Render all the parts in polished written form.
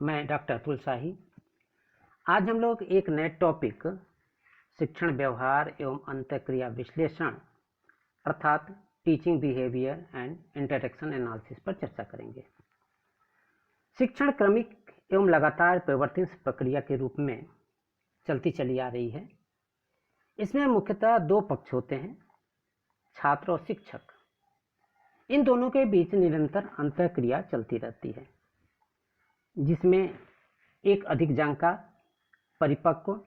मैं डॉक्टर अतुल शाही। आज हम लोग एक नए टॉपिक शिक्षण व्यवहार एवं अंतःक्रिया विश्लेषण अर्थात teaching behaviour and interaction analysis पर चर्चा करेंगे। शिक्षण क्रमिक एवं लगातार परिवर्तन प्रक्रिया के रूप में चलती चली आ रही है। इसमें मुख्यतः दो पक्ष होते हैं, छात्र और शिक्षक। इन दोनों के बीच निरंतर अंतःक्रिया चलती रहती है, जिसमें एक अधिक जानकार, परिपक्व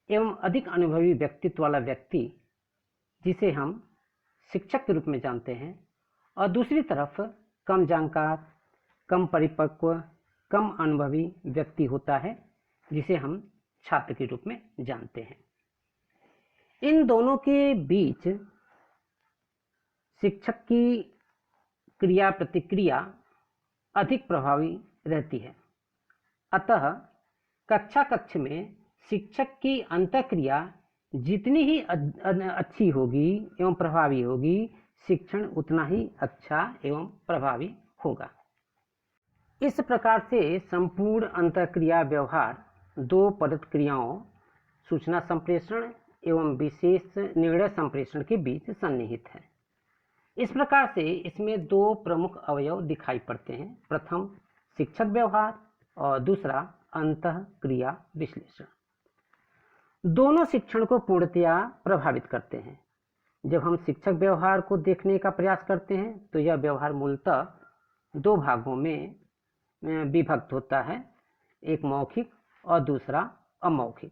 एवं अधिक अनुभवी व्यक्तित्व वाला व्यक्ति, जिसे हम शिक्षक के रूप में जानते हैं, और दूसरी तरफ कम जानकार, कम परिपक्व, कम अनुभवी व्यक्ति होता है, जिसे हम छात्र के रूप में जानते हैं। इन दोनों के बीच शिक्षक की क्रिया प्रतिक्रिया अधिक प्रभावी रहती है। अतः कक्षा कक्ष में शिक्षक की अंतःक्रिया जितनी ही अच्छी होगी एवं प्रभावी होगी, शिक्षण उतना ही अच्छा एवं प्रभावी होगा। इस प्रकार से संपूर्ण अंतःक्रिया व्यवहार दो परत क्रियाओं सूचना संप्रेषण एवं विशेष निर्णय संप्रेषण के बीच सन्निहित है। इस प्रकार से इसमें दो प्रमुख अवयव दिखाई पड़ते हैं, प्रथम शिक्षक व्यवहार और दूसरा अंतःक्रिया विश्लेषण। दोनों शिक्षण को पूर्णतया प्रभावित करते हैं। जब हम शिक्षक व्यवहार को देखने का प्रयास करते हैं तो यह व्यवहार मूलतः दो भागों में विभक्त होता है, एक मौखिक और दूसरा अमौखिक।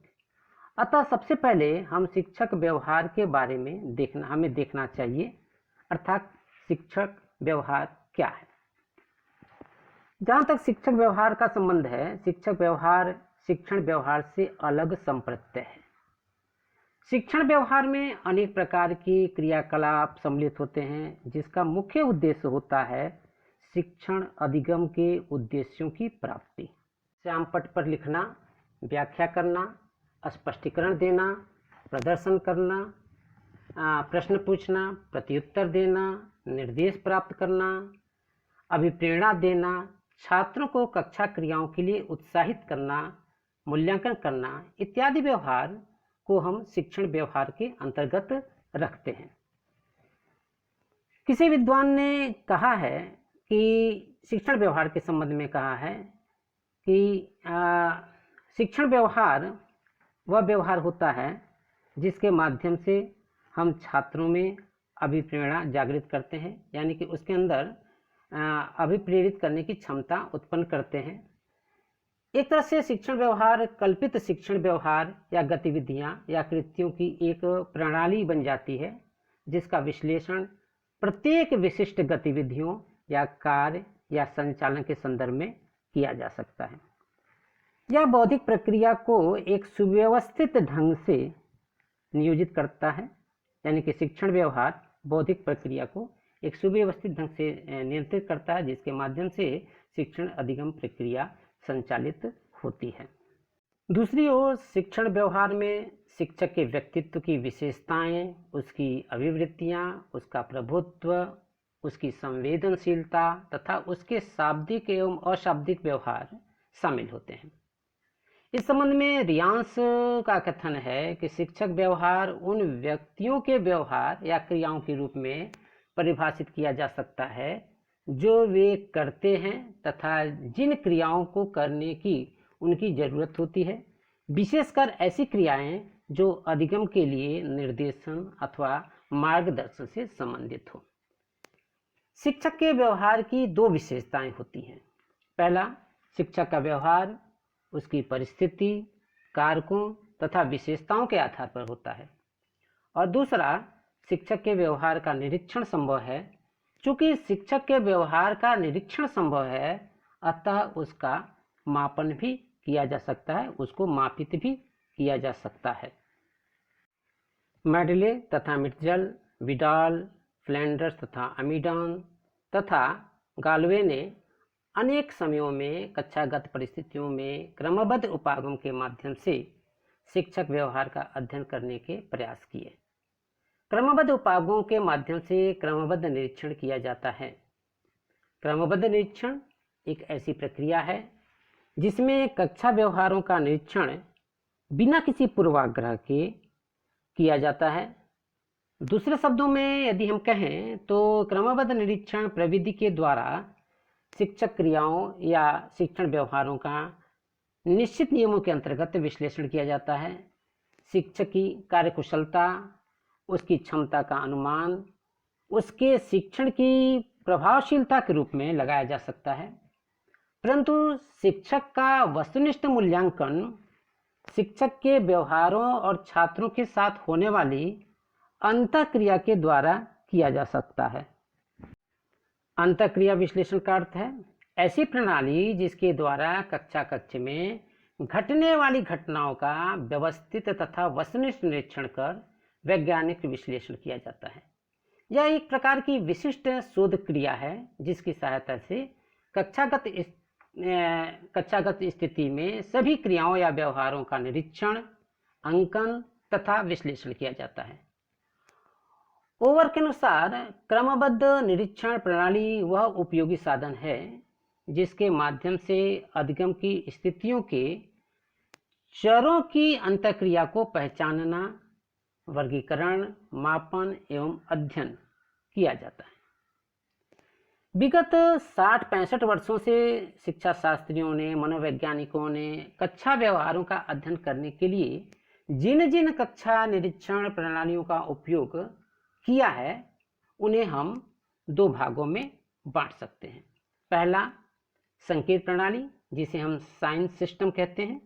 अतः सबसे पहले हम शिक्षक व्यवहार के बारे में हमें देखना चाहिए, अर्थात शिक्षक व्यवहार क्या है। जहाँ तक शिक्षक व्यवहार का संबंध है, शिक्षक व्यवहार शिक्षण व्यवहार से अलग संप्रत्यय है। शिक्षण व्यवहार में अनेक प्रकार की क्रियाकलाप सम्मिलित होते हैं, जिसका मुख्य उद्देश्य होता है शिक्षण अधिगम के उद्देश्यों की प्राप्ति। श्यामपट्ट पर लिखना, व्याख्या करना, स्पष्टीकरण देना, प्रदर्शन करना, प्रश्न पूछना, प्रत्युत्तर देना, निर्देश प्राप्त करना, अभिप्रेरणा देना, छात्रों को कक्षा क्रियाओं के लिए उत्साहित करना, मूल्यांकन करना इत्यादि व्यवहार को हम शिक्षण व्यवहार के अंतर्गत रखते हैं। किसी विद्वान ने कहा है कि शिक्षण व्यवहार के संबंध में कहा है कि शिक्षण व्यवहार वह व्यवहार होता है जिसके माध्यम से हम छात्रों में अभिप्रेरणा जागृत करते हैं, यानी कि उसके अंदर अभिप्रेरित करने की क्षमता उत्पन्न करते हैं। एक तरह से शिक्षण व्यवहार कल्पित शिक्षण व्यवहार या गतिविधियां या कृत्यों की एक प्रणाली बन जाती है, जिसका विश्लेषण प्रत्येक विशिष्ट गतिविधियों या कार्य या संचालन के संदर्भ में किया जा सकता है। यह बौद्धिक प्रक्रिया को एक सुव्यवस्थित ढंग से नियोजित करता है, यानी कि शिक्षण व्यवहार बौद्धिक प्रक्रिया को एक सुव्यवस्थित ढंग से नियंत्रित करता है, जिसके माध्यम से शिक्षण अधिगम प्रक्रिया संचालित होती है। दूसरी ओर शिक्षण व्यवहार में शिक्षक के व्यक्तित्व की विशेषताएं, उसकी अभिवृत्तियां, उसका प्रभुत्व, उसकी संवेदनशीलता तथा उसके शाब्दिक एवं अशाब्दिक व्यवहार शामिल होते हैं। इस संबंध में रियांस का कथन है कि शिक्षक व्यवहार उन व्यक्तियों के व्यवहार या क्रियाओं के रूप में परिभाषित किया जा सकता है जो वे करते हैं तथा जिन क्रियाओं को करने की उनकी जरूरत होती है, विशेषकर ऐसी क्रियाएं जो अधिगम के लिए निर्देशन अथवा मार्गदर्शन से संबंधित हो। शिक्षक के व्यवहार की दो विशेषताएं होती हैं। पहला, शिक्षक का व्यवहार उसकी परिस्थिति, कारकों तथा विशेषताओं के आधार पर होता है, और दूसरा, शिक्षक के व्यवहार का निरीक्षण संभव है। चूंकि शिक्षक के व्यवहार का निरीक्षण संभव है, अतः उसका मापन भी किया जा सकता है, उसको मापित भी किया जा सकता है। मेडले तथा मिर्जल, विडाल, फ्लैंडर्स तथा अमीडान तथा गालवे ने अनेक समयों में कक्षागत परिस्थितियों में क्रमबद्ध उपागम के माध्यम से शिक्षक व्यवहार का अध्ययन करने के प्रयास किए। क्रमबद्ध उपागमों के माध्यम से क्रमबद्ध निरीक्षण किया जाता है। क्रमबद्ध निरीक्षण एक ऐसी प्रक्रिया है जिसमें कक्षा व्यवहारों का निरीक्षण बिना किसी पूर्वाग्रह के किया जाता है। दूसरे शब्दों में यदि हम कहें तो क्रमबद्ध निरीक्षण प्रविधि के द्वारा शिक्षक क्रियाओं या शिक्षण व्यवहारों का निश्चित नियमों के अंतर्गत विश्लेषण किया जाता है। शिक्षक की कार्यकुशलता, उसकी क्षमता का अनुमान उसके शिक्षण की प्रभावशीलता के रूप में लगाया जा सकता है, परंतु शिक्षक का वस्तुनिष्ठ मूल्यांकन शिक्षक के व्यवहारों और छात्रों के साथ होने वाली अंतःक्रिया के द्वारा किया जा सकता है। अंतःक्रिया विश्लेषण का अर्थ है ऐसी प्रणाली जिसके द्वारा कक्षा कक्ष में घटने वाली घटनाओं का व्यवस्थित तथा वस्तुनिष्ठ निरीक्षण कर वैज्ञानिक विश्लेषण किया जाता है। यह एक प्रकार की विशिष्ट शोध क्रिया है जिसकी सहायता से कक्षागत स्थिति में सभी क्रियाओं या व्यवहारों का निरीक्षण, अंकन तथा विश्लेषण किया जाता है। ओवर के अनुसार क्रमबद्ध निरीक्षण प्रणाली वह उपयोगी साधन है जिसके माध्यम से अधिगम की स्थितियों के चरों की अंतःक्रिया को पहचानना, वर्गीकरण, मापन एवं अध्ययन किया जाता है। विगत 60-65 वर्षों से शिक्षा शास्त्रियों ने, मनोवैज्ञानिकों ने कक्षा व्यवहारों का अध्ययन करने के लिए जिन जिन कक्षा निरीक्षण प्रणालियों का उपयोग किया है उन्हें हम दो भागों में बांट सकते हैं। पहला संकेत प्रणाली जिसे हम साइन सिस्टम कहते हैं,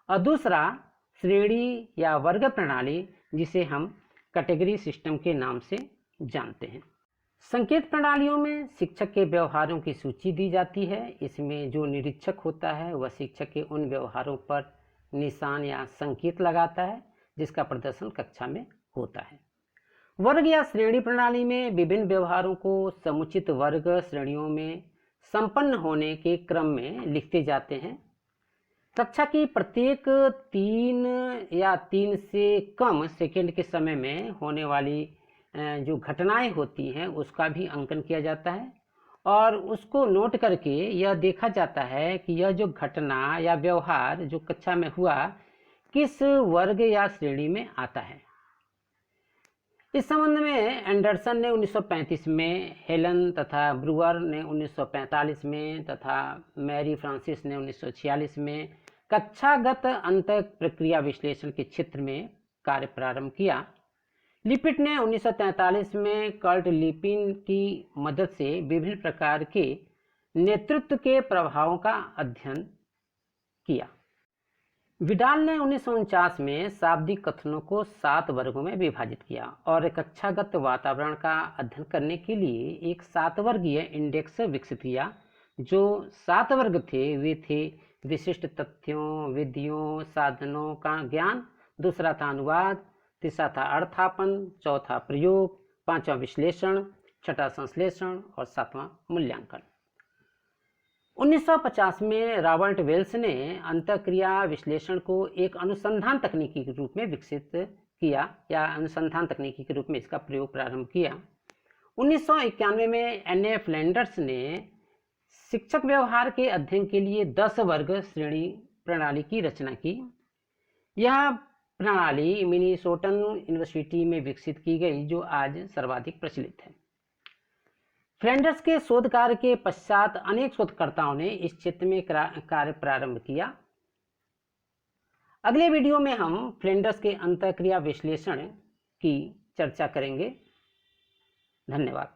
और दूसरा श्रेणी या वर्ग प्रणाली जिसे हम कैटेगरी सिस्टम के नाम से जानते हैं। संकेत प्रणालियों में शिक्षक के व्यवहारों की सूची दी जाती है। इसमें जो निरीक्षक होता है वह शिक्षक के उन व्यवहारों पर निशान या संकेत लगाता है जिसका प्रदर्शन कक्षा में होता है। वर्ग या श्रेणी प्रणाली में विभिन्न व्यवहारों को समुचित वर्ग श्रेणियों में संपन्न होने के क्रम में लिखते जाते हैं। कक्षा की प्रत्येक 3 या 3 से कम सेकंड के समय में होने वाली जो घटनाएं होती हैं उसका भी अंकन किया जाता है और उसको नोट करके यह देखा जाता है कि यह जो घटना या व्यवहार जो कक्षा में हुआ किस वर्ग या श्रेणी में आता है। इस संबंध में एंडरसन ने 1935 में, हेलन तथा ब्रूअर ने 1945 में तथा मैरी फ्रांसिस ने 1946 में कक्षागत अंतः प्रक्रिया विश्लेषण के क्षेत्र में कार्य प्रारंभ किया। लिपिट ने 1943 में कर्ट लिपिन की मदद से विभिन्न प्रकार के नेतृत्व के प्रभावों का अध्ययन किया। विडाल ने 1949 में शाब्दिक कथनों को 7 वर्गों में विभाजित किया और कक्षागत वातावरण का अध्ययन करने के लिए एक 7 वर्गीय इंडेक्स विकसित किया। जो 7 वर्ग थे वे थे विशिष्ट तथ्यों, विधियों, साधनों का ज्ञान, दूसरा था अनुवाद, तीसरा था अर्थापन, चौथा प्रयोग, पांचवा विश्लेषण, छठा संश्लेषण और 7वां मूल्यांकन। 1950 में रॉबर्ट वेल्स ने अंतःक्रिया विश्लेषण को एक अनुसंधान तकनीकी के रूप में विकसित किया या अनुसंधान तकनीकी के रूप में इसका प्रयोग प्रारंभ किया। 1991 में एन.ए. फ्लैंडर्स ने शिक्षक व्यवहार के अध्ययन के लिए 10 वर्ग श्रेणी प्रणाली की रचना की। यह प्रणाली मिनीसोटा यूनिवर्सिटी में विकसित की गई जो आज सर्वाधिक प्रचलित है। फ्लैंडर्स के शोध कार्य के पश्चात अनेक शोधकर्ताओं ने इस क्षेत्र में कार्य प्रारंभ किया। अगले वीडियो में हम फ्लैंडर्स के अंतःक्रिया विश्लेषण की चर्चा करेंगे। धन्यवाद।